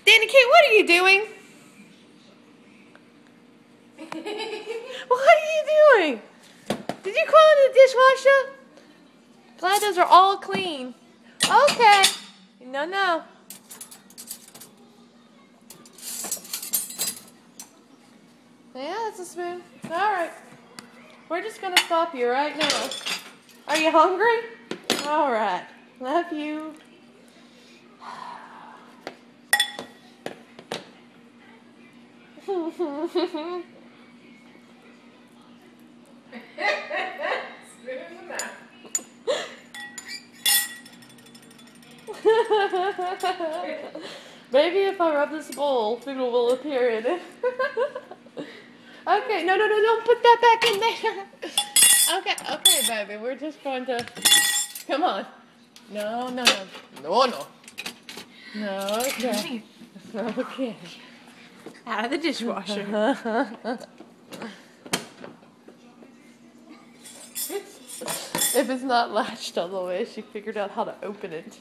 Dany-Cate, what are you doing? What are you doing? Did you call it a dishwasher? Glad those are all clean. Okay. No. Yeah, that's a spoon. Alright. We're just gonna stop you right now. Are you hungry? Alright. Love you. Maybe if I rub this bowl, food will appear in it. Okay, no, don't put that back in there. Okay, baby, we're just going to, come on. No. Okay. Okay. Out of the dishwasher. If it's not latched all the way, she figured out how to open it.